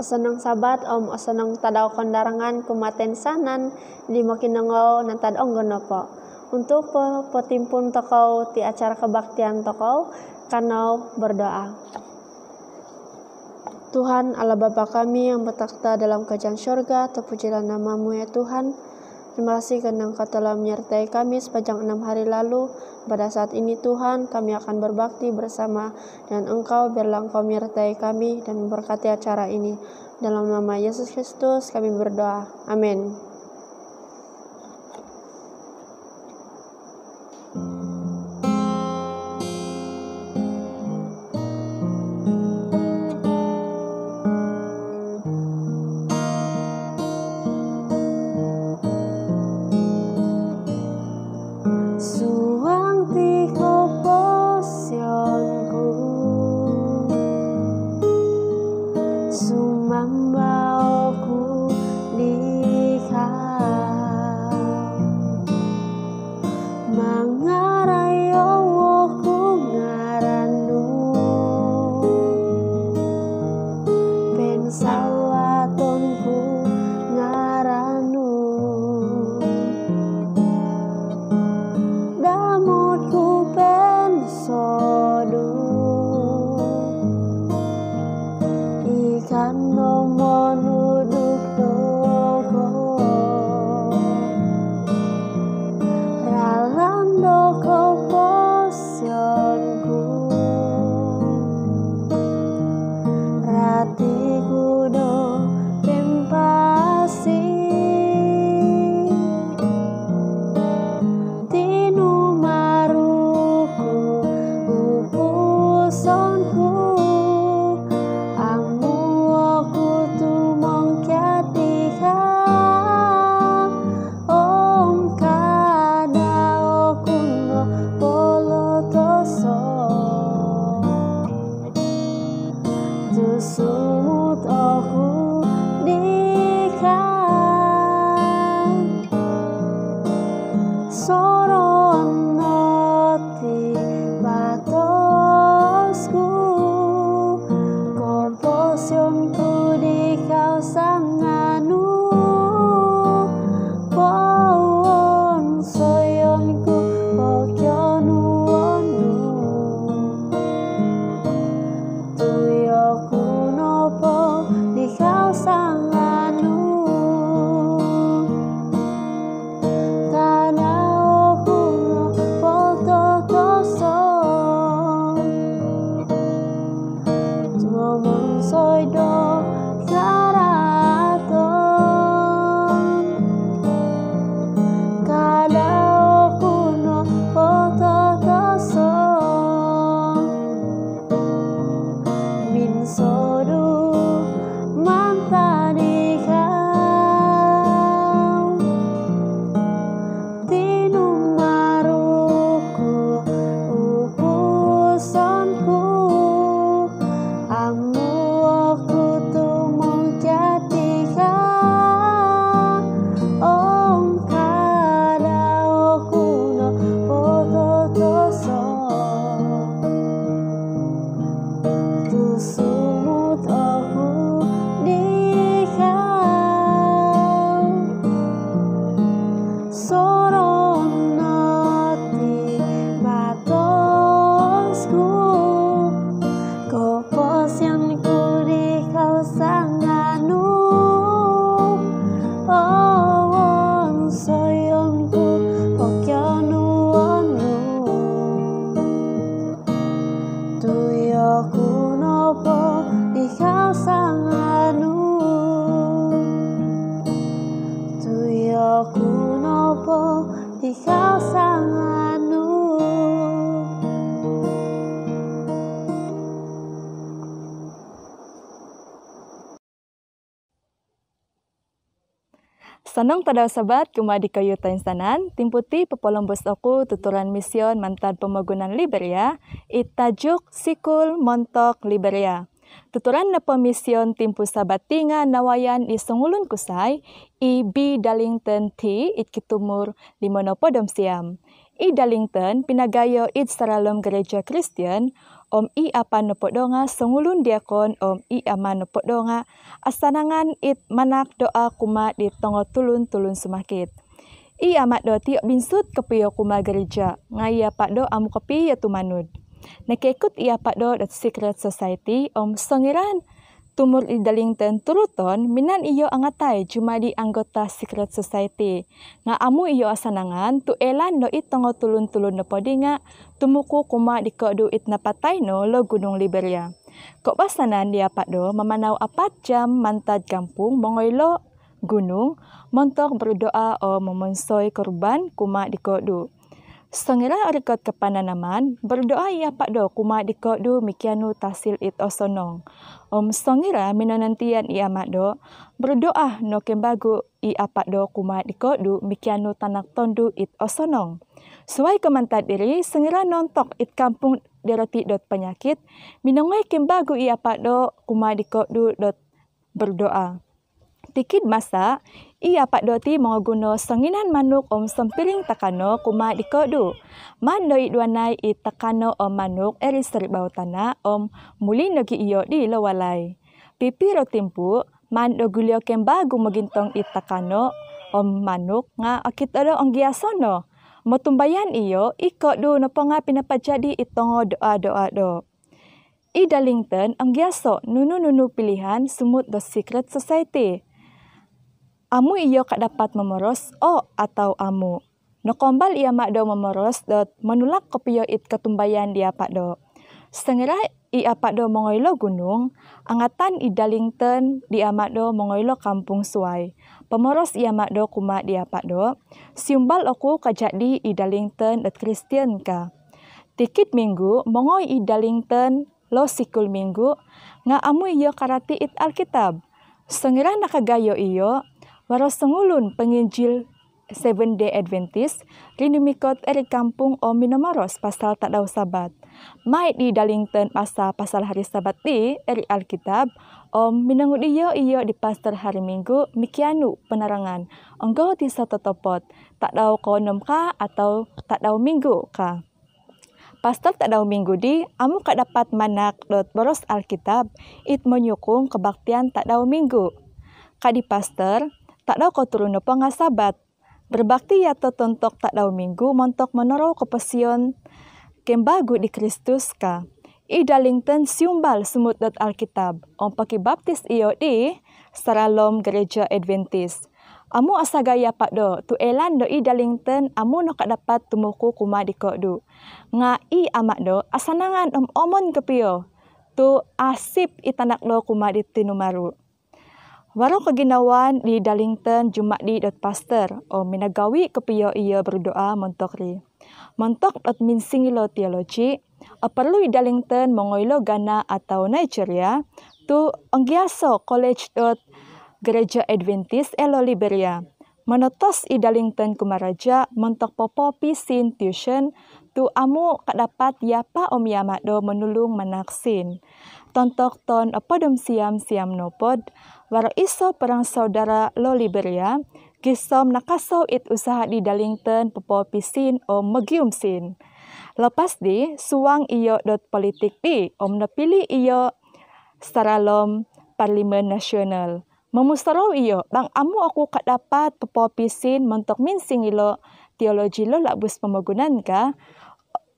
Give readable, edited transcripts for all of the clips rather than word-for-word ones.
Asanang sabat om asanang tadaw kondarangan kumaten sanan di makinangaw nantad onggono po. Untuk petimpun tokau ti acara kebaktian tokau kanau berdoa. Tuhan Allah Bapa kami yang bertakhta dalam kerajaan syurga, terpujilah nama-Mu ya Tuhan. Terima kasih karena Engkau telah menyertai kami sepanjang 6 hari lalu. Pada saat ini Tuhan, kami akan berbakti bersama dengan Engkau. Biarlah Engkau menyertai kami dan memberkati acara ini. Dalam nama Yesus Kristus kami berdoa. Amin. Sanang tadaw sabat kumadi kayo tainsanan, timputi pepolombos aku tuturan mision mantan pemagunan Liberia, itajuk Sikul Montok Liberia. Tuturan na pemision timpu sabat tinga nawayan isungulun kusay, B. Darlington T. Itkitumur limonopodom siam. Darlington pinagayo saralom gereja Kristen, om i apa no podonga sengulun diakon om i ama no podonga asanangan it manak doa kuma di tongo tulun semakit. I amat do tiok binsut kepiyo kuma gereja ngaya pak do amu kepi ya tu manud. Nekekut ia pak do the secret society om songiran tumur i Darlington turuton minan iyo angatai cuma di anggota secret society. Nga amu iyo asanangan tu elan do it tongo tulun no podinga tumuku kuma di kodu it napatai no lo Gunung Liberia. Kok pasanan dia pak do memanau 4 jam mantad kampung mongoilo gunung montok berdoa o memonsoi korban kuma di kodu. Sengira rekod kepananaman berdoa ia pak do kuma di kodu mikianu tasil it osonong. Om sengira minanantian ia mak do berdoa no kembagu ia pak do kuma di kodu mikianu tanak tondu it osonong. Suai kemantad diri sengira nontok it kampung deroti dot penyakit minongai kembagu ia pak do kuma di kodu dot berdoa. Tikit masa, ia pak doti mengoguno senginan manuk om sempiring takano kuma di kodu. Man doi duanai i takano om manuk eri seribau tanah om muli nogi iyo di lawalai. Pipi rotimpu, man do gulio kembagu megintong i takano om manuk nga akit ada ong giasono. Motumbayan iyo i kodu no ponga pinapajadi itongo doa-doa do. I Darlington ang giaso nunu pilihan sumut the secret society. Amu iyo kak dapat memeros o atau amu. Nokombal ia mak do memeros dot menulak kopiyo it ketumbayan dia pak do. Sengira ia pak do mongoilo gunung, angatan i Darlington dia mak do mongoilo kampung suai. Pemeros ia mak do kuma dia pak do. Siumbal aku kajadi i Darlington dot Kristian ka. Tikit minggu mongoi i Darlington lo sikul minggu nga amu iyo karati it Alkitab. Sengira nakagayo iyo waro sengulun penginjil 7-day Adventist rinimikot eri kampung o minomoros pasal tak dau sabat. Mai di Darlington pasal hari sabat di eri Alkitab om minangut iyo di pastor hari minggu mikianu penerangan. Engkau tisa totopot tak dau konom ka atau tak dau minggu ka. Pastor tak dau minggu di amu kak dapat manak dot boros Alkitab it menyukung kebaktian tak dau minggu. Kadi pastor tak dau ko turun no pengasabat. Berbakti ya tontok tak dau minggu montok menoro kepesion kembagu di Kristus ka. I Darlington siumbal semut dot Alkitab. Om paki baptis iyo di Saralom Gereja Adventist. Amu asagaya pak do tu elan do i Darlington amu no kak dapat tumuku kuma di kodu. Nga i amak do asanangan om omon kepiyo. Tu asip itanak do kuma di Tinumaru. Warung keginawan di Darlington Jumat di dot pastor o minagawi kepiyo iyo berdoa montok ri. Montok dot minsing lo teologi perlu i Darlington mongoilo Ghana atau Nigeria tu onggiaso college dot Gereja Adventist elo Liberia. Menotos i Darlington kumaraja montok popo pisin tuition tu amu kak dapat yapa om yamak do menulung manaksin. Tontok ton apodom siam nopod waro iso perang saudara lo Liberia gisom nakaso it usaha di Darlington popo pisin om magium sin. Lepas di suang iyo dot politik di om napili iyo Saralom Parlimen Nasional. Memusarau iyo bang amu aku kak dapat popo pisin mentok minsing ilo teologi lo labus pemagunan ka.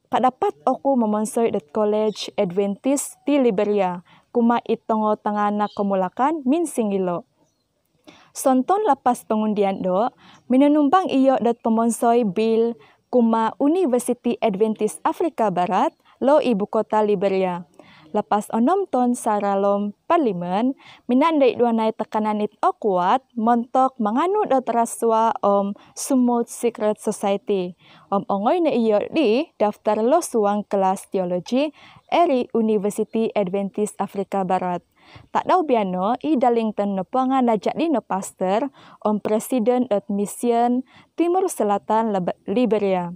Kak dapat aku memonsoi dot College Adventist di Liberia. Kuma itongo tangana kemulakan minsing ilo. Sonton lapas pengundian do, minanumbang iyo dot pemonsoi bil kuma University Adventist Afrika Barat lo ibu kota Liberia. Lepas onom ton Saralom Parlimen, minandai duanai tekanan it kuat, montok menganu dot raswa om sumut secret society. Om ongoi na iyo di daftar lo suang kelas teologi eri University Adventist Afrika Barat. Tak dau biano i Darlington no penga najak di no pastor om presiden dot mission Timur Selatan Liberia.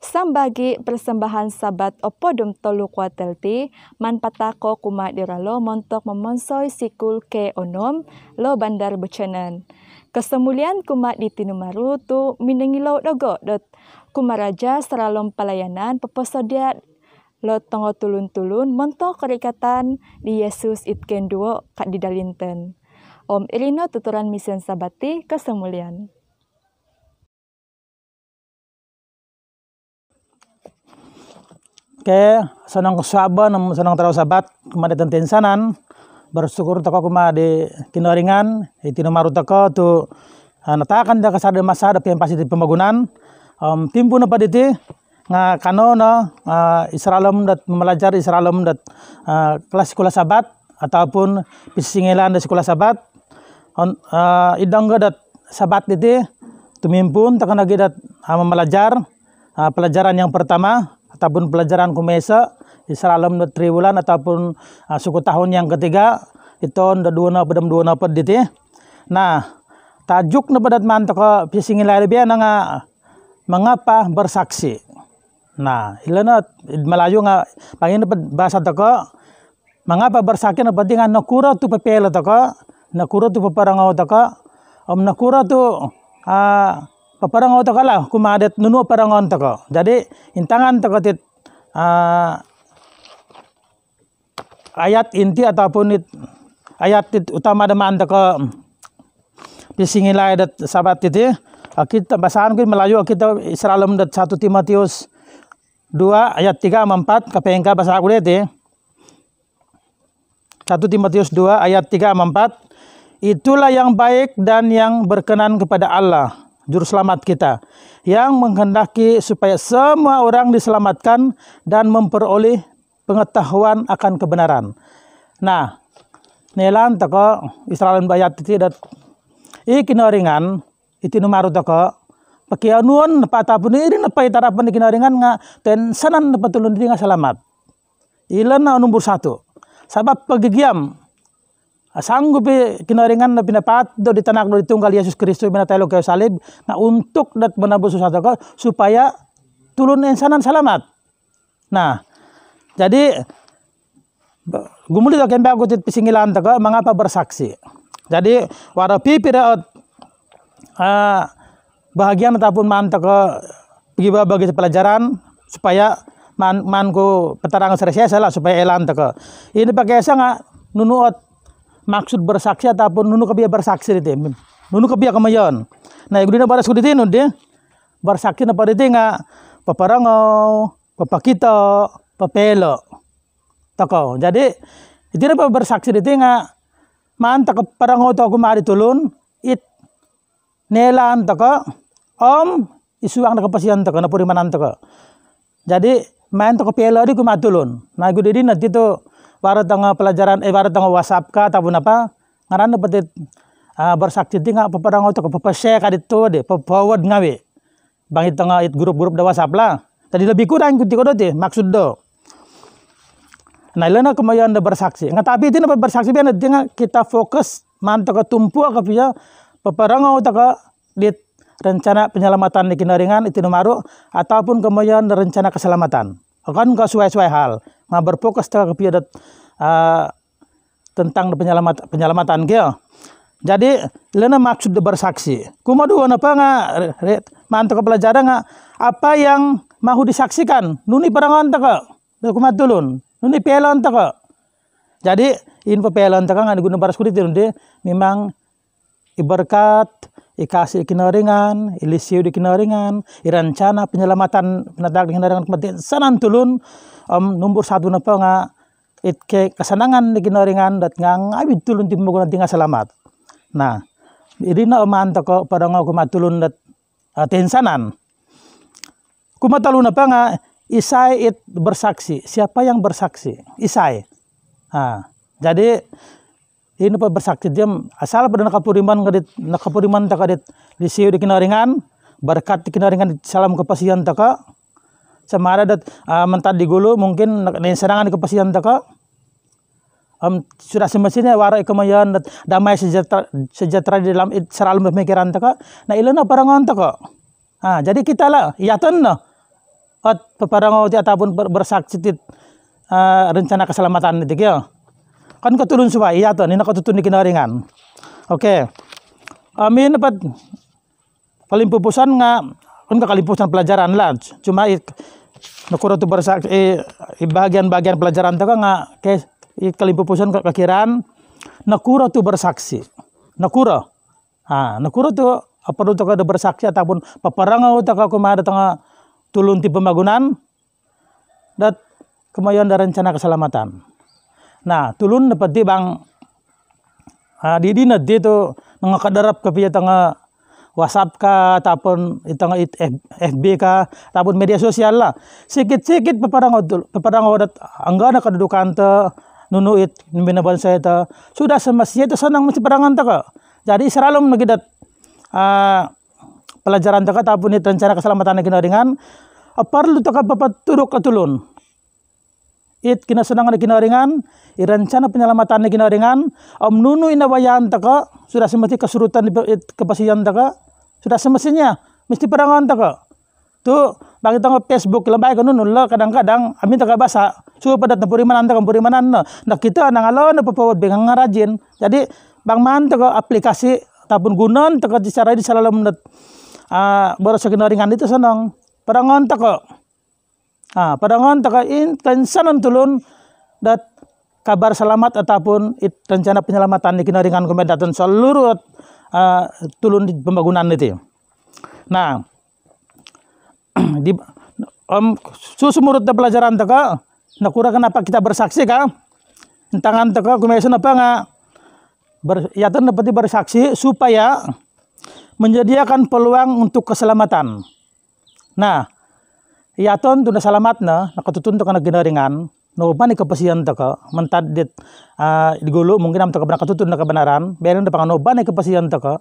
Sambagi persembahan sabat opodom tolu kuatelti man patako kuma diralo montok memonsoi sikul ke onom lo bandar Buchanan. Kesemulian kuma di Tinumaru tu minengilo dogo dot kumaraja Saralom pelayanan peposodia lo tongo tulun-tulun monto kerikatan di Yesus itken duo kak di dalinten. Om Irino tuturan mision sabati kesemulian. Oke, senang kesaban, senang terus sabat kemarin tensanan. Bersyukur toko kuma di kinoringan, itu nomor toko tu natakan dah kasada masa ada pasti di pembangunan. Timpu napa diti nga kanono Israelum dat belajar Israelum dat kelas sekolah sabat ataupun pisingelan dari sekolah sabat. Idang dat sabat diti tumimpun takkan lagi dat belajar pelajaran yang pertama ataupun pelajaran kumesa Israelum dat triwulan ataupun suku tahun yang ketiga itu dua napa diti. Nah, tajuk na padat man toko pisingilay biya nga mengapa bersaksi. Nah, ilana malayo nga pangin bahasa toko mengapa bersaksi na pati nga nakura tu papel toko, nakura tu paparangaw toko, nakura tu paparangaw toko lah kumadet nunu parangaw toko. Jadi intangan toko tit ayat inti ataupun ayat utama deman toko pisingilay dat sabat itu kita bahasan kita Melayu kita Israelum dat 1 Timotius 2 ayat 3 4 kapengka bahasa aku itu 1 Timotius 2 ayat 3 4 itulah yang baik dan yang berkenan kepada Allah juru selamat kita yang menghendaki supaya semua orang diselamatkan dan memperoleh pengetahuan akan kebenaran. Nah, nelan toko Israelum ayat itu dat kinoringan itu nomor toko pakai anuan patapun ini napai tarapan kinoringan nga tensanan napatulun di nga selamat. Ilan na nomor 1. Sabab pagigiam sanggup kinoringan na pinapat do ditanak do ditunggal Yesus Kristus binataylo kayo salib na untuk dat menabus susah toko supaya tulun ensanan selamat. Nah, jadi gumuli do kembe aku pisingilan toko mengapa bersaksi. Jadi wara pipiraot bahagian ataupun mantak ke bagi pelajaran supaya manku petarang seresiasa lah supaya elan teko. Ini pakai nggak nunuot maksud bersaksi ataupun nunu kebia bersaksi itu. Nunu kebia kemayon. Nah, ibu dina baras kuditi nundi bersaksi napa diti nggak paparango, papakito, papelo teko. Jadi itu napa bersaksi diti nggak mantak parango to kumari tulun it nelan teko isuang na kapasiyan teko na purimanan teko. Jadi main teko pelo di kumatulun. Nah gue dedi nanti tu warat tengah pelajaran warat tengah WhatsApp ka ataupun apa ngaran dapat bersaksi ti nga paparango teko papashare ka dito de forward ngawe. Bang tengah it grup-grup da WhatsApp lah. Tadi lebih kurang kuti ko dote maksud do. Nah ilana kemayan da bersaksi. Nga tapi itu na bersaksi biar nanti kita fokus man teko tumpu ka pia paparangaw taka di rencana penyelamatan di kinaringan itu nomor ataupun kemudian rencana keselamatan. Akan sesuai hal. Nah berfokus taka kepiadat tentang penyelamatan kia. Jadi lena maksud bersaksi. Kumadu apa nga mantuk pelajaran nga apa yang mau disaksikan nuni parangan taka kumatulun nuni pelon taka. Jadi info pelon taka nga diguna baras kulit itu memang iberkat, ikasih kinaringan, ilisiu di kinaringan, irancana penyelamatan penadak di kinaringan kematian sanan tulun nomor 1 napa nga itke kesenangan di kinaringan dat ngang abid tulun tim magunan tinga selamat. Nah, irina oman toko parangaw kumatulun dat tensanan. Kumatalun napa nga Isai it bersaksi. Siapa yang bersaksi? Isai. Jadi ini pa bersaksi dia asal pada nakapuriman takadit lisiu di kinaringan berkat di kinaringan salam kepasihan taka samara dat mentad di gulu mungkin serangan di kepasihan taka sudah semestinya warai kemayan damai sejahtera di dalam selalu pemikiran taka na ilana parangan taka jadi kita lah iatan no paparangaw ti ataupun bersaksi tit rencana keselamatan itu ya kan ketulun suwa iya to ni nakatutun di kinaringan. Oke. Amin dapat kalimpupusan nga kan kalimpusan pelajaran lah. Cuma nakuro tu bersaksi bagian-bagian pelajaran taka nga ke kalimpupusan kakiran nakuro tu bersaksi. Nakuro. Nakuro tu perlu taka bersaksi ataupun paparangau taka kumada tanga tulun ti pembangunan dat kemayan da rencana keselamatan. Nah, tulun dapat di bang di dinat di tu ngakadarap ke pia tanga WhatsApp ka ataupun itanga FB ka ataupun media sosial lah. Sikit-sikit paparangau dat anggana kedudukan te nunuit binaban saya te sudah semestinya itu senang mesti parangan taka. Jadi selalu nagidat pelajaran taka ataupun rencana keselamatan kinaringan perlu taka papaturuk katulun. It kinasenangan kinaringan, rencana penyelamatan kinaringan, nunu inawayan taka sudah semestinya kesurutan kepasian taka sudah semestinya mesti perangan taka. Tu bagi tanga Facebook lembai kan nunu lah kadang-kadang amin taka basa sudah pada tempurimanan taka tempurimanan nah kita nangalon papawat bengang ngarajin. Jadi bang man taka aplikasi ataupun gunon taka cara di salam mendet borasa kinaringan itu senang perangan taka. Padangan taka intensanan tulun dat kabar selamat ataupun rencana penyelamatan di kinaringan kumedatan seluruh tulun di pembangunan itu. Nah, di susumurut pelajaran taka nakura kenapa kita bersaksi ka? Tangan taka kumesan apa nga yatan dapat bersaksi supaya menyediakan peluang untuk keselamatan. Nah, yaton tunda selamat nakatutun taka naginaringan no bani kapasian taka mentad dit digulu mungkin am taka nakatutun na kebenaran beren da pangano bani kapasian taka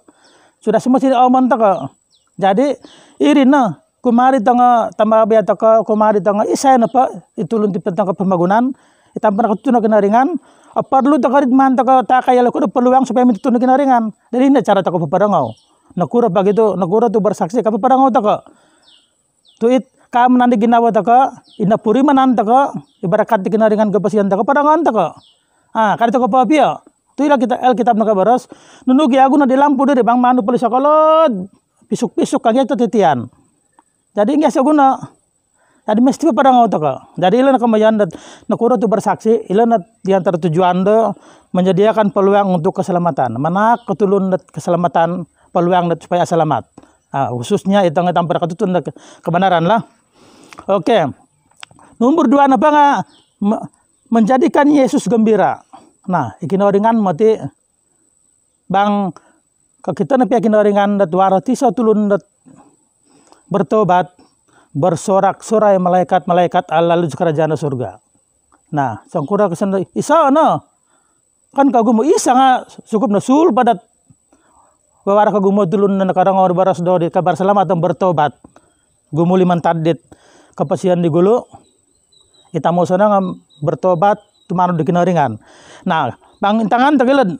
sudah semestinya aman taka. Jadi irina kumari tanga tamba biya taka kumari tanga isay na pa itulun ti tanga pembangunan itampa nakatutun na kinaringan perlu taka ritman taka takayala ko peluang supaya mitutun na kinaringan. Jadi ini cara taka paparangau nakura begitu nakura tu bersaksi ka paparangau taka tuit kam nandi ginawa taka ina puri manan taka ibarakat kinaringan kepasian taka parangan taka kali taka papia tu ila kita kitab naka baros nunugi agu na di lampu dari bang manu poli sakolod pisuk-pisuk kagya itu titian jadi nggak saguna jadi mesti parangan taka. Jadi ila nakamayan dat nakura tu bersaksi ila na di antara tujuan de menyediakan peluang untuk keselamatan mana ketulun dat keselamatan peluang dat supaya selamat khususnya itang pada ketutun kebenaran lah. Oke. Nomor 2 apa nga menjadikan Yesus gembira. Nah, ikinaringan mati bang kita na ikinaringan dat warati sa tulun dat bertobat bersorak-sorai malaikat-malaikat lalu kerajaan surga. Nah, sangkura kesan isa kan kagumo isa nga cukup na sul padat bawara kagumo tulun na nakarangor baras do di kabar selamat bertobat. Gumuli mantadit kapasian di gulu kita mau sana bertobat tumano di kinaringan. Nah, bang intangan tagilad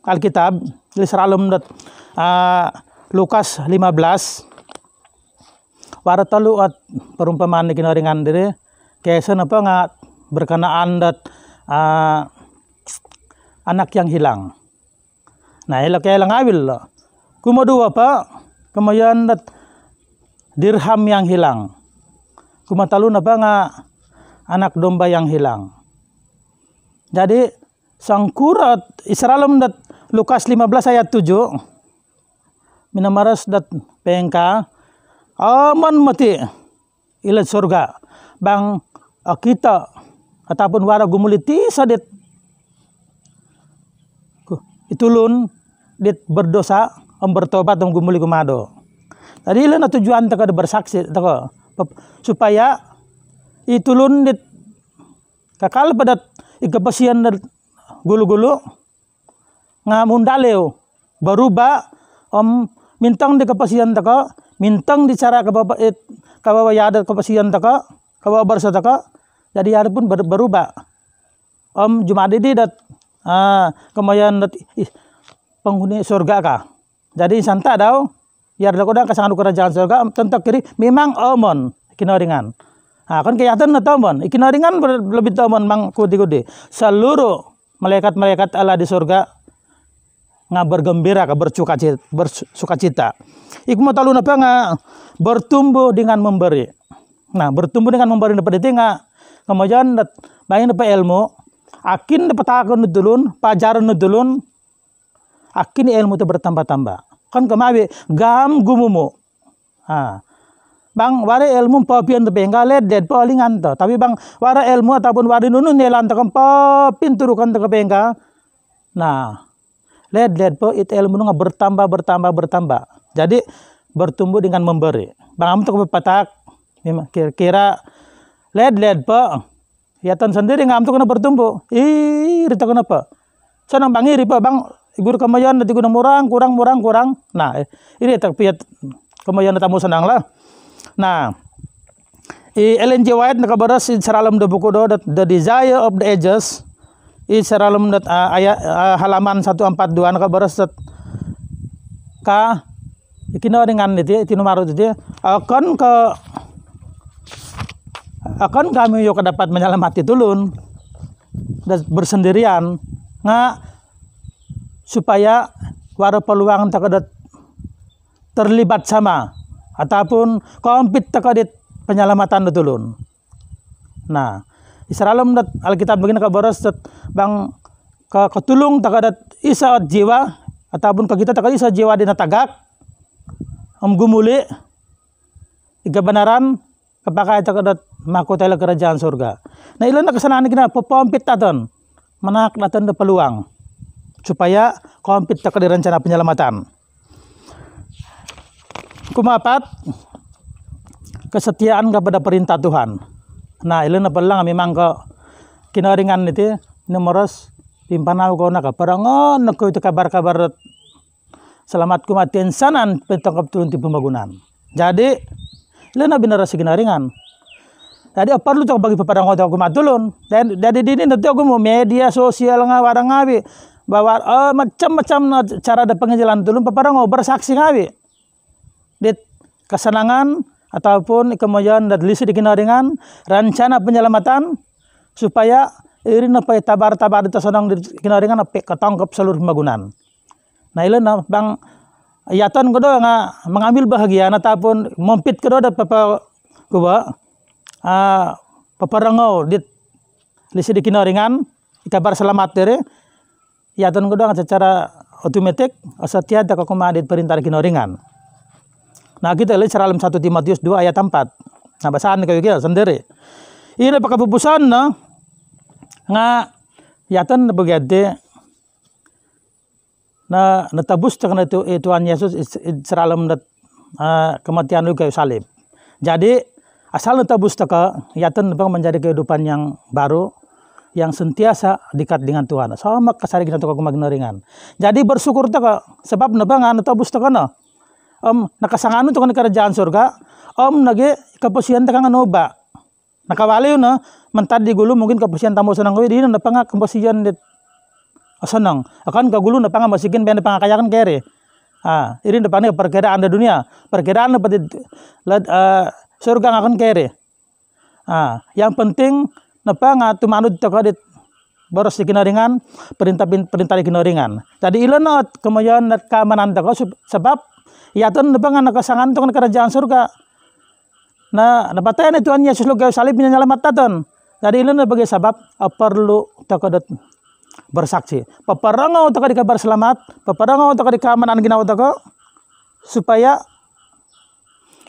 Alkitab di seralum dat Lukas 15 waratalu at perumpamaan di kinaringan diri kaysa apa nga berkenaan dat anak yang hilang. Nah, ila kaya lang awil kumadu apa kemayan dat dirham yang hilang. Kumatalun apa nga anak domba yang hilang. Jadi sangkurat Israelum dat Lukas 15 ayat 7 minamaras dat pengka aman mati ilat surga bang kita ataupun wara gumuliti sadit itulun dit berdosa bertobat dan gumuli kumado. Tadi ilan na tujuan taka bersaksi taka supaya itulun dit kakal padat ikapasian dat gulu-gulu nga mundaleo baruba mintang di kapasian taka mintang di cara kababayadat kapasian taka kababar sa taka jadi hari pun berubah jumadi di dat kemayan dat penghuni surga ka jadi santa daw yar da kodang kasangan kerajaan surga tentak kiri memang omon kinaringan kan kelihatan na tomon ikinaringan lebih tomon mang kudi-kudi seluruh malaikat-malaikat Allah di surga nga bergembira ka bersukacita iku matalun apa nga bertumbuh dengan memberi Nah, bertumbuh dengan memberi dapat nga kemudian bayin dapat ilmu, akin dapat takon nudulun, pajaran nudulun, akin ilmu itu bertambah-tambah. Kan kemawi gam gumumu. Bang wara ilmu papian te penga led palingan to. Tapi bang wara ilmu ataupun wara nunun nelan te papin turukan te penga. Nah, led po it ilmu nga bertambah. Jadi bertumbuh dengan memberi. Bang am to patak kira-kira led po. Ya tan sendiri ngam to kena bertumbuh. Rita kenapa? Senang bang iri po bang igur kemayan nanti guna kurang. Nah, ini tak piat kemayan tamu senang lah. Nah, Ellen G. White nakabaras seralam de buku do The Desire of the Ages seralam ayat halaman 142 nakabaras ka ikina dengan itu tinumaru itu akan kami yo dapat menyelamati tulun dan bersendirian nga supaya wara peluang takadat terlibat sama ataupun kompet takadit penyelamatan dutulun. Nah, Israelam dat Alkitab begini kabaras bang ketulung takadat isa jiwa ataupun ke kita takadat isa jiwa dina tagak gumuli kebenaran kepakai takadat makotela kerajaan surga. Nah, ilan na kesanaan kita pepompit taton menak naton de peluang supaya kompet takadat rencana penyelamatan. Kumapat kesetiaan kepada perintah Tuhan. Nah, ilan na palang memang ke kinaringan itu numeros pimpanaw ko na kaparangon na ko itu kabar-kabar selamat kumatian sanan petangkap turun ti pembangunan. Jadi ilan na binara si kinaringan. Jadi perlu to bagi peparangon to kumatulun. Dan dari dini nanti aku mau media sosial nga warang ngawi bahwa macam-macam na cara ada pengejalan tulun peparangon bersaksi ngawi. Dit kesenangan ataupun kemudian dan lisi di kinaringan rencana penyelamatan supaya irin apa tabar-tabar itu sedang di kinaringan apa ketangkap seluruh pembangunan. Nah ilan bang yatan kodo nga mengambil bahagian ataupun mompit kodo ada paparango di lisi di kinaringan kabar selamat dere yatan kodo nga secara otomatis setia tak kumadit perintah kinaringan. Nah, kita lihat dalam 1 Timotius 2 ayat 4. Nah, bahasan kayak gitu sendiri. Ini pakai pupusan na nga yatan begitu na natabus dengan itu Tuhan Yesus dalam kematian kayu salib. Jadi asal natabus taka yatan menjadi kehidupan yang baru yang sentiasa dekat dengan Tuhan. Sama kasari kita tukang kumagnaringan. Jadi bersyukur taka sebab nabangan natabus taka na nakasangano to kan kerajaan surga nage kapasian ta kang anoba nakawali na mantad di gulo mungkin kapasian tamo sanang ko di na panga kapasian dit asanang akan kagulo na panga masikin ben pangakayakan kere irin depan perkiraan di dunia perkiraan dapat surga akan kere yang penting na panga tumanod ta kadit boros di kinaringan perintah di kinaringan jadi ilanot kemudian nat kamanan ta ko sebab yatan nabangan nakasangan to kerajaan surga. Nah, napatayan Tuhan Yesus lo gaw salib nyalamat taton. Jadi ilan na bagi sabab perlu takadot bersaksi. Paparangaw takadi kabar selamat, paparangaw takadi keamanan ginawa tako supaya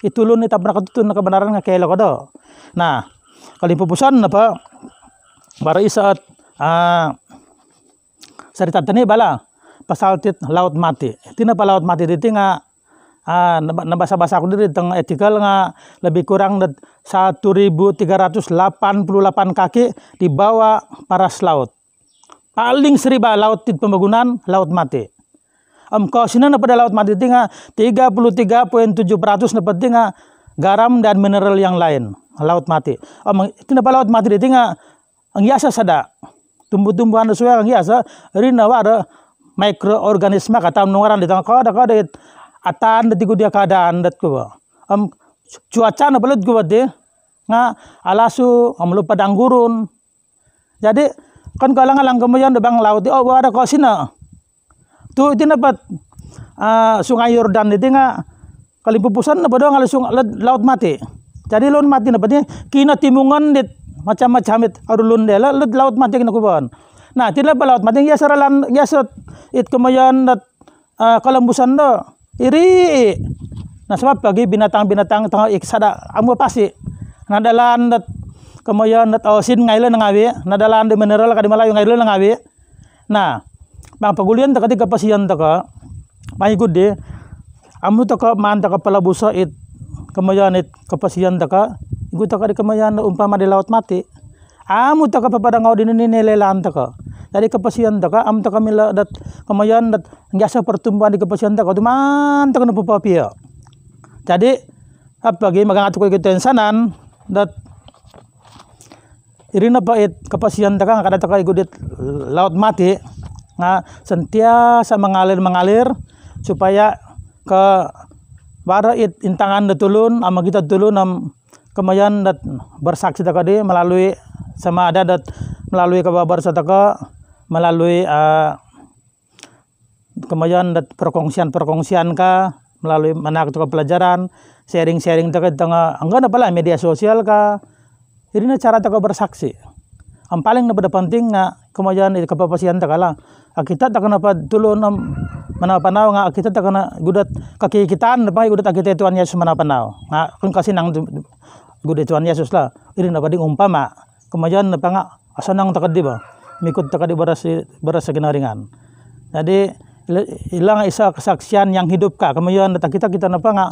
itulun ni tabrak tutun na kebenaran nga kailo ko do. Nah, kalipupusan na pa para isaat sarita tani bala pasal tit laut mati. Tina pa laut mati diti nga nabasa-basa ko diri teng etikal nga lebih kurang 1.388 kaki di bawah paras laut. Paling seriba laut tit pembangunan laut mati. Kausina na pada laut mati nga 33.7% na pati nga garam dan mineral yang lain laut mati. Tina pa laut mati diti nga ang yasa sada tumbuh-tumbuhan na suya ang yasa rin na wada mikroorganisme kata nungaran di tengah kada atan dati ko dia keadaan dat ko cuaca na balad ko de nga alasu amlo padang gurun jadi kan kalang-alang kemudian bang laut ada ko sina tu itu dapat sungai Yordan itu nga kalipupusan na padang laut mati Jadi lun mati napatnya kina timungan dit macam-macam it arulun dela laut mati kena kuban. Nah, tidak laut mati ya saralan ya it kemayan dat kalambusan do iri. Nah, sebab bagi binatang-binatang tengah iksada amu pasti. Nadalan dat kemayan dat osin ngaile nangawi, nadalan de mineral kadi Melayu ngaile nangawi. Nah, bang pagulian tak ketika pasian tak mai gede amu tak man tak pelabusa it kemayan it kepasian tak igu tak di kemayan umpama di laut mati. Amu tak pada ngau di ni lelan tak. Dari kepasian tak am tak mila dat kemayan dat biasa pertumbuhan di kepasian tak tu man tak nu papia. Jadi apa lagi magang atu kita insanan dat irina pait kepasian tak kada tak igu di laut mati. Nah, sentiasa mengalir supaya ke bara it intangan datulun ama kita tulun am kemayan dat bersaksi takadi melalui sama ada dat melalui kabar sataka melalui kemayan dat perkongsian ka melalui mana ke pelajaran sharing takadi tengah anggana pala media sosial ka ini cara taka bersaksi am paling na penting nga kemayan it kapapasian takala kita tak kenapa tulun am mana panau nga kita tak kena gudat kaki kitaan pa gudat kita Tuhan Yesus mana panau nga kun kasih nang gudat Tuhan Yesus lah ini na pading umpama kemajan na nga asanang takadi ba mikut takadi beras ginaringan. Jadi ilang isa kesaksian yang hidup ka kemajan kita napa nga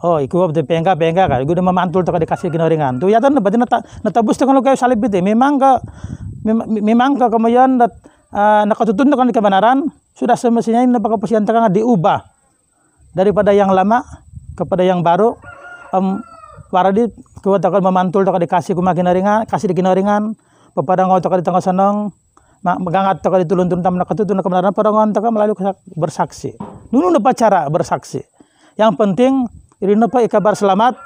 oh ikuab de pengga ka gudat mamantul takadi kasih ginaringan tu ya tan batin natabus takano kayo salib bite memang ka kemajan dat nakatutun kan di kebenaran sudah semestinya ini kapasian tengah diubah daripada yang lama kepada yang baru. Waradi kuat takkan memantul takkan dikasih kumakin ringan kasih dikinaringan pepada ngau takkan di tengah sanang megangat takkan ditulun-tulun tam nakatutun kebenaran pada ngau takkan melalui bersaksi. Dulu napa cara bersaksi. Yang penting ini napa kabar selamat,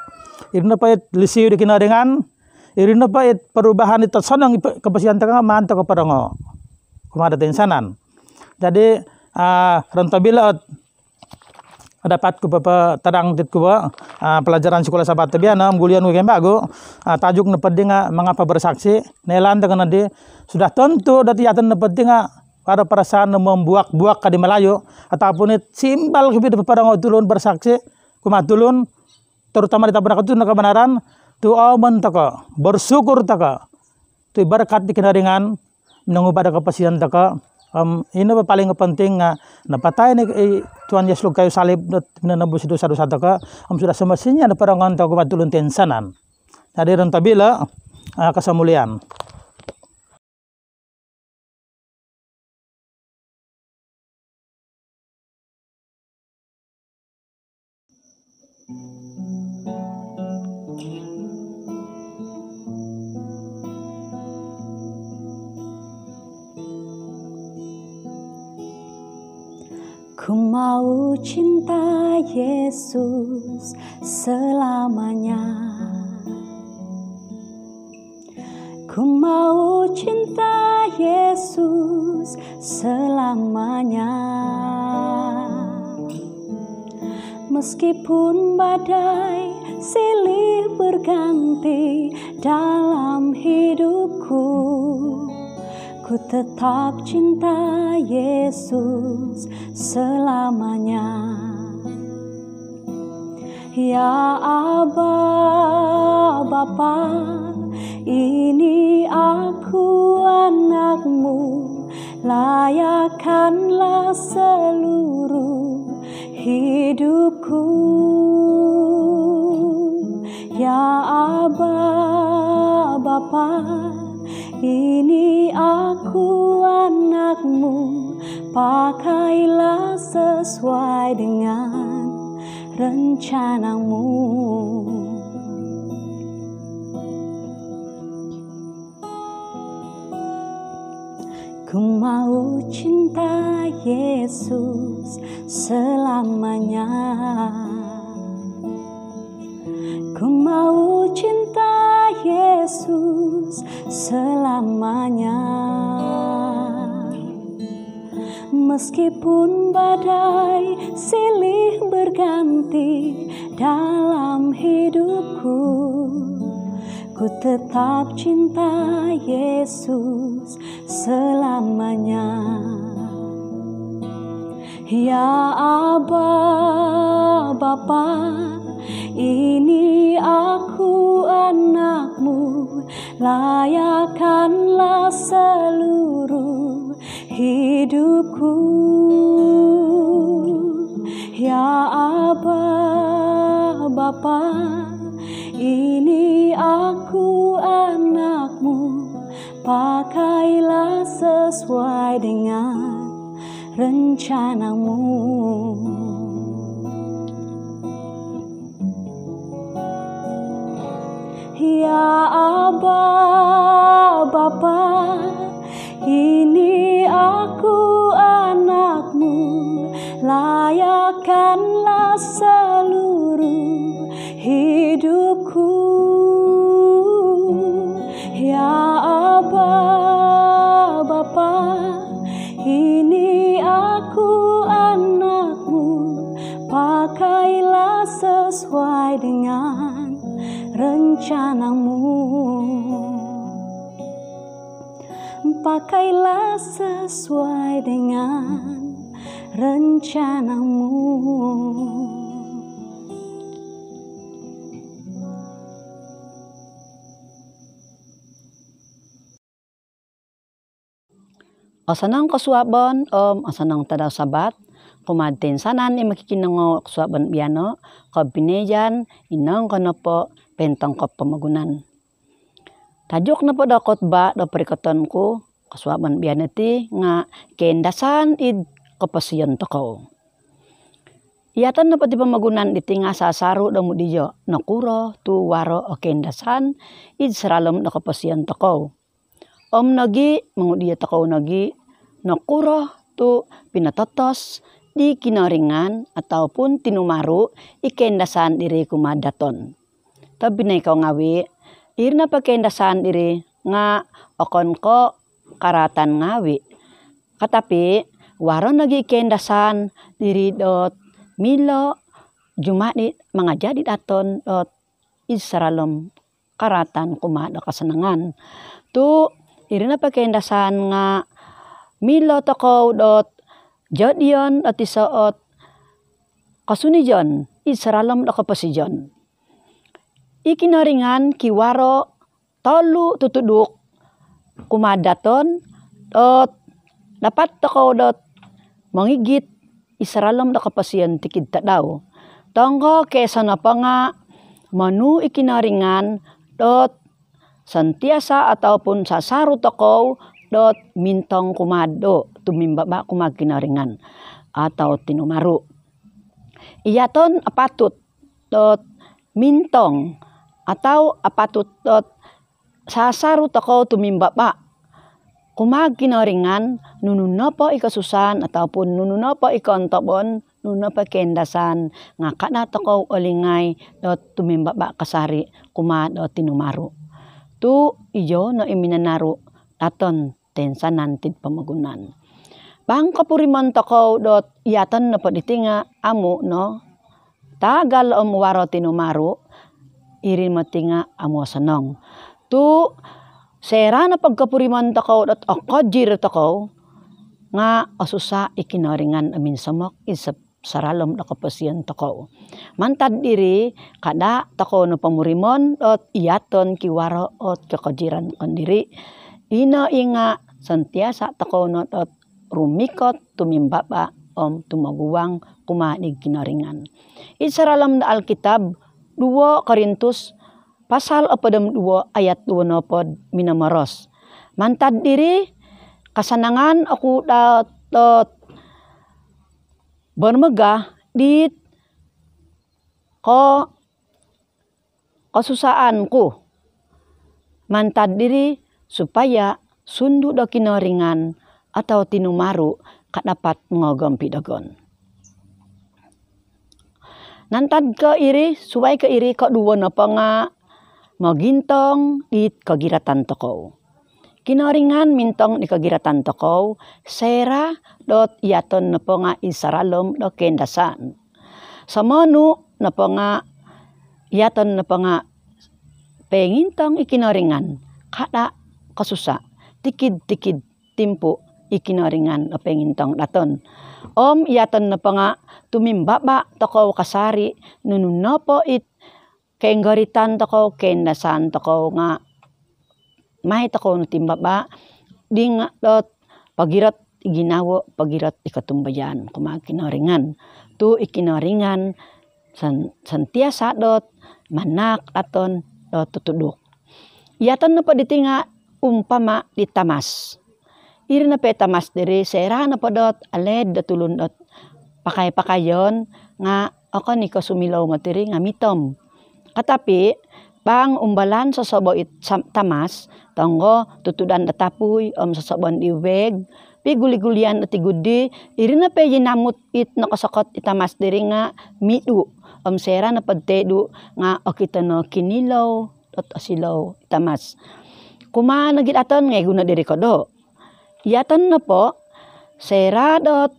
ini napa lisiu dikinaringan, ini napa perubahan itu sanang kapasian tengah mantap kepada ngau. Kumada insanan. Jadi rentabila dapat ku bapa terang tit ku pelajaran sekolah sahabat biana gulian weekend bago tajuk na pedinga mengapa bersaksi nelan dengan di sudah tentu dati atan na pedinga pada perasaan membuak-buak ka di Melayu ataupun simbal hidup pada ngotulun bersaksi kumatulun terutama di tabrak itu kebenaran tu aman taka bersyukur taka tu berkat dikenaringan menunggu pada kepasian taka ini paling penting napatay ni Tuhan Yesus kayu salib menembus dosa-dosa taka sudah semestinya na parang ngantau kumatulun tensanan. Jadi rentabila kesemulian. Ku mau cinta Yesus selamanya. Ku mau cinta Yesus selamanya. Meskipun badai silih berganti dalam hidupku, ku tetap cinta Yesus selamanya. Ya Aba, Bapa, ini aku anakmu, layakkanlah seluruh hidupku. Ya Aba, Bapa, ini aku anakmu, pakailah sesuai dengan rencanamu. Ku mau cinta Yesus selamanya. Ku mau cinta Yesus selamanya. Meskipun badai silih berganti dalam hidupku, ku tetap cinta Yesus selamanya. Ya Aba, Bapa, ini aku anakmu, layakkanlah seluruh hidupku. Ya Aba, Bapa, ini aku anakmu, pakailah sesuai dengan rencanamu. Ya Aba, Bapa, ini aku anakmu, layakkanlah seluruh hidupku. Ya Aba, Bapa, ini aku anakmu, pakailah sesuai dengan rencanamu. Pakailah sesuai dengan rencanamu. Asanang kasuaban asanang tada sabat kumaten sanan makikinango kasuaban biano kabinejan inang kanopo pentang ko pamagunan. Tajuk na po da khotbah da perikatanku kasuaban biano ti nga kendasan id kapasiyan takaw. Iyatan na pati pamagunan iti nga sasaru da mudiyo nakuro tu waro o kendasan id saralam da kapasiyan takaw. Nagi mangudiya takaw nagi nakuro tu pinatatos di kinaringan ataupun tinumaru ikendasan diri kumadaton. Tabi na ikaw ngawi, irna pakendasan diri nga okon ko karatan ngawi. Katapi waro nagi ikendasan diri dot milo jumadi mga jadi daton dot isralom karatan kumada kasenangan. Tu irina pakendasan nga milo takaw dot jadion at isaot kasunijon isralom da kapasijon. Ikinaringan kiwaro tolu tutuduk kumadaton dot dapat takaw dot mangigit isralom da kapasiyan tikid ta daw. Tanggo kesa na pa nga manu ikinaringan dot santiasa ataupun sasaru takaw dot mintong kumado tumimbaba kumagkinaringan atau tinumaru. Iyaton apatut dot mintong atau apatut dot sasaru takaw tumimbaba kumagkinaringan nununa po ikasusan ataupun nununa po ikontobon nununa pa kendasan nga kana takaw olingay dot tumimbaba kasari kumado tinumaru. Tu iyo no iminanaru aton tensanan tid pamagunan. Bang kapuriman takaw dot iyatan na paditinga amu no tagal waro tinumaru irin matinga amu sanong. Tu sera na pagkapuriman takaw dot akajir takaw nga asusa ikinaringan amin samok isap saralom da kapasiyan takaw. Mantad diri kada takaw no pamurimon dot iyaton kiwaro ot kakajiran kandiri. Ina inga santiasa takaw no dot rumikot tumimbaba tumaguwang kumanig kinaringan. Isaralam da Alkitab 2 Korintus pasal 2 ayat 2 pod minamaros. Mantad diri kasanangan aku dot bermegah dit ko kasusaanku. Mantad diri supaya sundu do kinaringan atau tinumaru kadapat ngogampi dagon. Nantad ke iri suway ke iri ko duwa na pa nga magintong dit kagiratan takaw. Kinaringan mintong ikagiratan tokow, sera dot yaton na po nga isaralom do kendasan. Samonu na po nga yaton na po nga pengintong ikinaringan, kada kasusa, tikid-tikid timpo ikinaringan o pengintong daton. Yaton na po nga tumimbaba tokow kasari, nununo po it kenggaritan tokow kendasan tokow nga may tokow no timbaba, di nga dot pagirat iginawo, pagirat ikatumbayan, kumakinaringan. Tu ikinaringan, santiasa dot, manak aton, dot tutuduk. Yaton na pa diti nga, umpama di tamas. Iri na pa tamas diri, sera na pa dot, aled datulun dot, pakay-pakayon, nga ako ni ko sumilaw matiri nga mitom. Katapi, pang umbalan sa sobo it tamas, tanggo tutudan datapuy sa sobon iweg, piguli-gulian at igudi, iri na pa namut it nakasakot itamas diri nga midu, sera na padtedu nga okita no kinilaw at asilaw itamas. Kuma nagit aton nga guna diri ko do. Yaton na po, sera dot,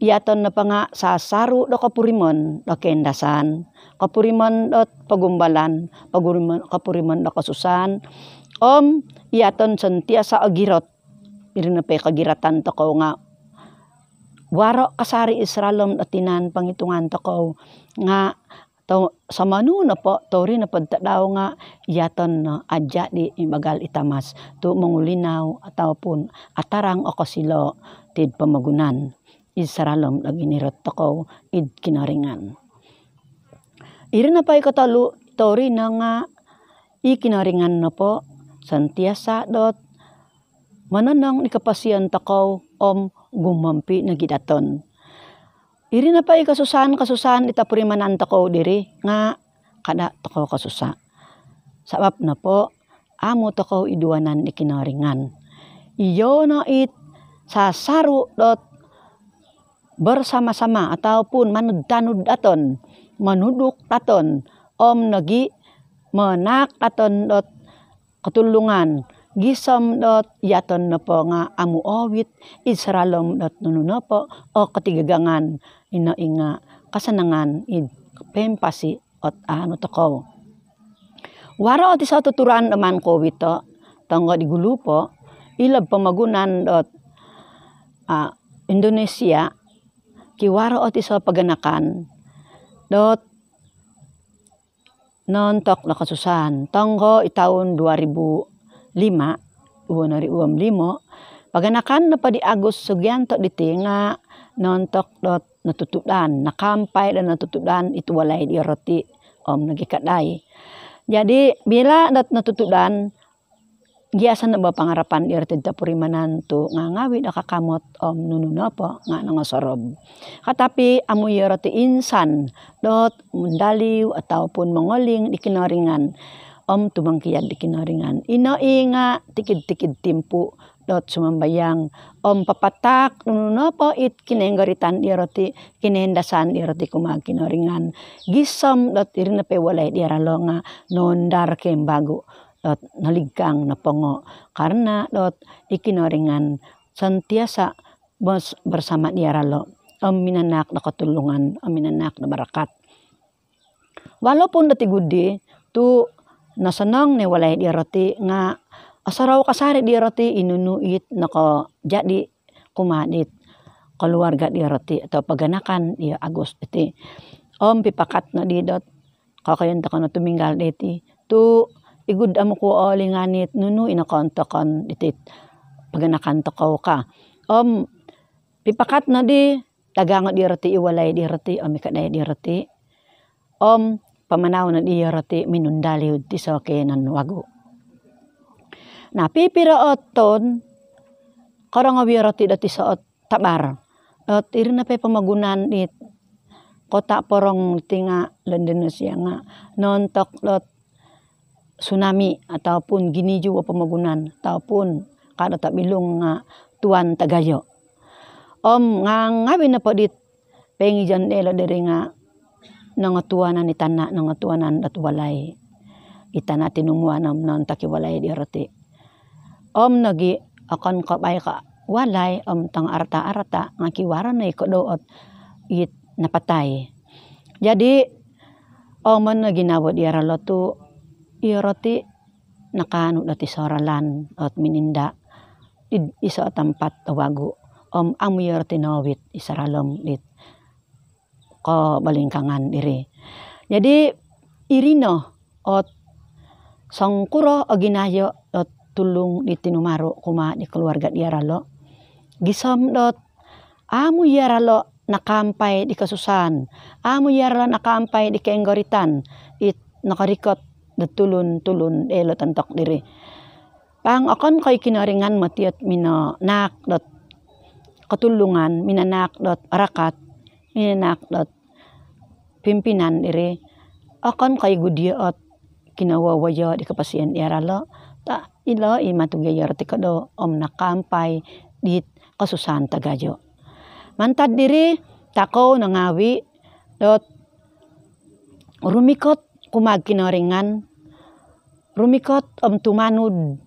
yaton na pa nga sasaru do kapurimon do kendasan. Kapurimon dot pagumbalan, kapurimon do kasusan. Yaton santiasa agirot. Iri na pa kagiratan to ko nga. Waro kasari Israelom atinan pangitungan to ko nga sa manu na po, tori na pagtadaw nga yaton no, adya di ibagal itamas. Tu mangulinaw ataupun atarang o kasilo tid pamagunan. Israelom laginirot to ko id kinaringan. Iri na pa ikatalu, tori na nga ikinaringan na po, santiasa dot, mananang ikapasyan takaw gumampi na gidaton. Iri na pa ikasusan itapurimanan takaw diri, nga kada takaw kasusa. Sabab na po, amo takaw iduanan ikinaringan. Iyo na it sasaru dot, bersama-sama ataupun manudanud aton, manuduk aton, nagi manak aton dot katulungan, gisam dot yaton na po nga amu awit, Israelom dot nununo po, o katigagangan, ino inga kasanangan, id pempasi ot ano takaw. Waro ati sa tuturan naman ko wito, tanggo di gulupo, ilab pamagunan dot Indonesia, kiwaro ati sa paganakan, dot nontok na kasusan. Tanggo itaon 2005, paganakan na pa di Agus Sugianto diti nga nontok dot natutudan, nakampay dan natutudan itu walay di roti nagikaday. Jadi bila dot natutudan, giasan na ba pangarapan di roti tapurimanan to nga ngawid akakamot nununo po nga nangasorob. Katapi amoy roti insan dot mundaliw ataupun mangoling di kinaringan tumangkiyad di kinaringan. Ino inga tikid-tikid timpu dot sumambayang papatak nununo po it kinenggaritan di roti kinendasan di roti kumagkinaringan. Gisam dot iri na pewalay di ralo nga nondar kembago dot naligkang na pongo karena dot ikinaringan santiasa bersama di ralo minanak na katulungan, minanak na barakat. Walaupun dati gudi tu nasanang ne walay di roti nga asaraw kasari di roti inunuit nako jadi kumadit keluarga di roti atau paganakan di Agus iti pipakat na di dot kakayan ta na tuminggal diti tu igud amo ko linganit nunu inakontokan iti paganakan to ka pipakat na di dagango di roti iwalay di roti ikaday di roti pamanaw na di roti minundaliw ti so kenan wago. Na pipiraot ton karang roti dati sa tabar. At iri na pa pamagunan it kota porong tinga Indonesia nga nontok dot tsunami ataupun giniju o pamagunan ataupun kada tabilong nga tuan tagayo. Nga ngawin na po dit pengi jan elo diri nga nangatuanan itana nangatuanan at walay itana tinumuanam non takiwalay di roti. nagi akan kabay ka walay tang arta-arta nga kiwara na ikodoot it napatay. Jadi man na ginawad iaralo tu iaroti nakano dati soralan at mininda isa tempat tawago amu iaroti nawit isaralom dit ko balingkangan diri. Jadi irino ot sangkuro aginayo ot tulung di tinumaro kuma di keluarga diaralo gisom dot amu iaralo nakampay di kasusan amu iaralo nakampay di keenggoritan it nakarikot datulun-tulun elo tantok diri pang akon kay kinaringan matiot mino nak dot katulungan minanak dot arakat minanak dot pimpinan diri akon kay gudiot kinawawayo di kapasian iaralo ta ilo imatugayar ti kado nakampay di kasusan tagayo. Mantad diri takaw nangawi dot rumikot kumag kinaringan rumikot tumanud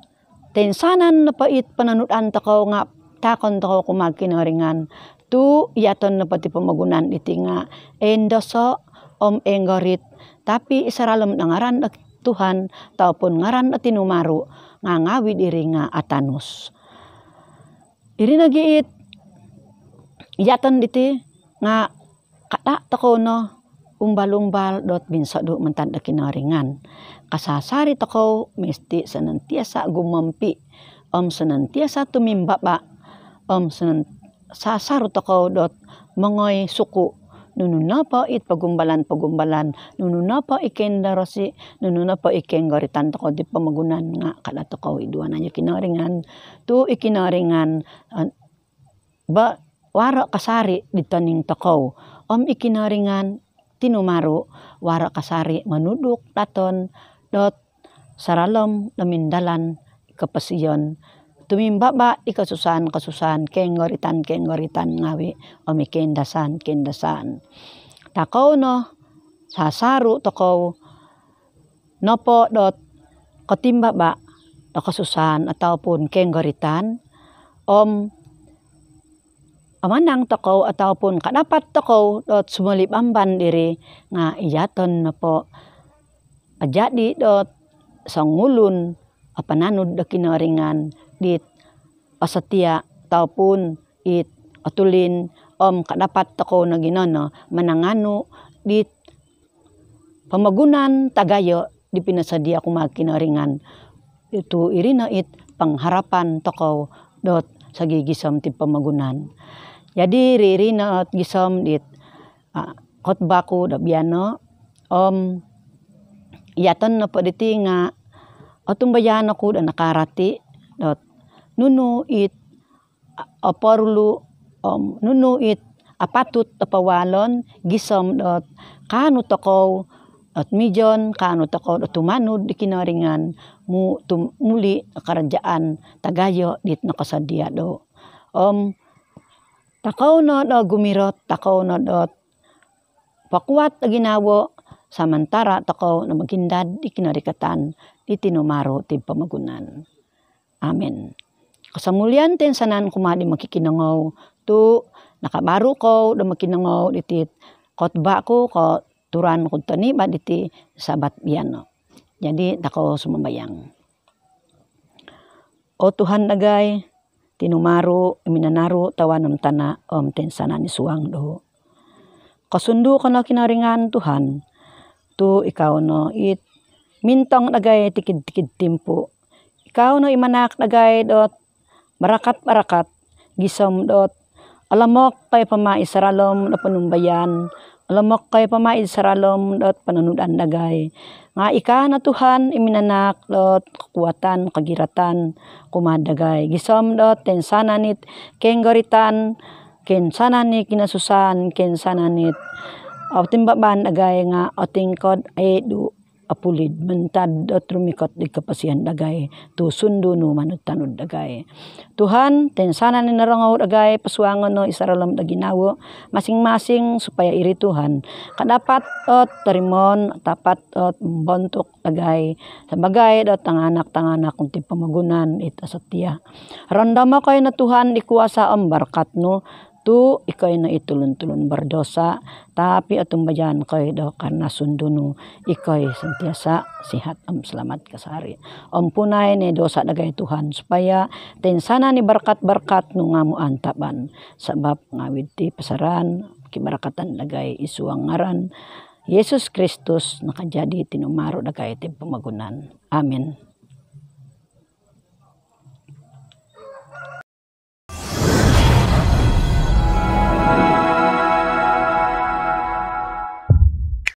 tensanan na pait pananudan takaw nga takon takaw kumag kinaringan tu iyaton na pati pamagunan iti nga endoso enggorit tapi isaralom na ngaran at Tuhan taupun ngaran at tinumaro nga ngawi diri nga atanus. Iri nagiit iyaton diti nga kata takaw no umbal-umbal dot binsado mentad da kinaringan. Kasasari takaw mesti senantiasa gumampi senantiasa tumimbaba sasaro takaw dot mangoy suku nununa pa it pagumbalan nununa pa ikendarosi nununa pa ikenggoritan takaw di pamagunan nga kada takaw iduana nya kinaringan tu ikinaringan ba wara kasari ditaning takaw ikinaringan tinumaro wara kasari manuduk daton dot saralom namindalan kapasiyon tumimbaba ikasusan kenggoritan ngawi kendasan takaw no sasaru takaw nopo dot katimbaba kasusan ataupun kenggoritan amanang takaw ataupun kadapat takaw dot sumulip amban diri nga iyaton na po jadi dot sangulun apananud da kinaringan dit pasatia taupun it atulin kadapat takaw na ginono manangano dit pamagunan tagayo di pinasadia kumag kinaringan itu irina it pangharapan takaw dot sagigisom ti pamagunan. Jadi ririna at gisom dit khotbah da biano iyaton na po diti nga atumbayan ako da nakarati dot nunu it aparulu nunu it apatut apawalon gisom dot kano takaw at midyon kano takaw dot tumanud di kinaringan muli karajaan tagayo dit nakasadia do takaw no do gumirot takaw no dot pakuat ginawo samantara takaw na magindad di kinarikatan di tinumaro ti pamagunan. Amen. Kasamulian tensanan kumadi makikinangaw tu nakabaro ko da makinangaw iti khotbah ko turan ko tani ba iti sabat biano. Jadi takaw sumambayang. O Tuhan dagay tinumaro minanaro tawanom tana tensanan isuang do. Kasundo ka na kinaringan Tuhan tu ikaw no it mintang dagay tikid-tikid timpo. Ikaw no imanak dagay dot barakat gisom dot alamok kay pamaisaralom na panumbayan alamok kay pamaisaralom dot pananudan dagay nga ika na Tuhan iminanak dot kekuatan kagiratan kumadagay gisom dot tensananit kenggoritan kensananit kinasusan kensananit timbaban dagay nga otingkod edu apulid mentad at rumikot di kapasihan dagay tu sundunu manut tanud dagay. Tuhan tensana ni narangaw dagay pasuangan no isaralam daginawo masing-masing supaya iri Tuhan kadapat at tarimon tapat at bontok dagay sabagay dot tanganak kunti pamagunan ita satya. Randama kayo na Tuhan ikuasa ang barkat no tu ikay na itulun-tulun berdosa tapi atung bajan kay do karena sundunu ikay sentiasa sihat selamat kasari punay ni dosa dagay Tuhan supaya tensana ni berkat-berkat nu ngamu antaban sabab ngawid ti pasaran kibarakatan dagay isuang ngaran Yesus Kristus nakajadi tinumaro dagay ti pamagunan. Amen.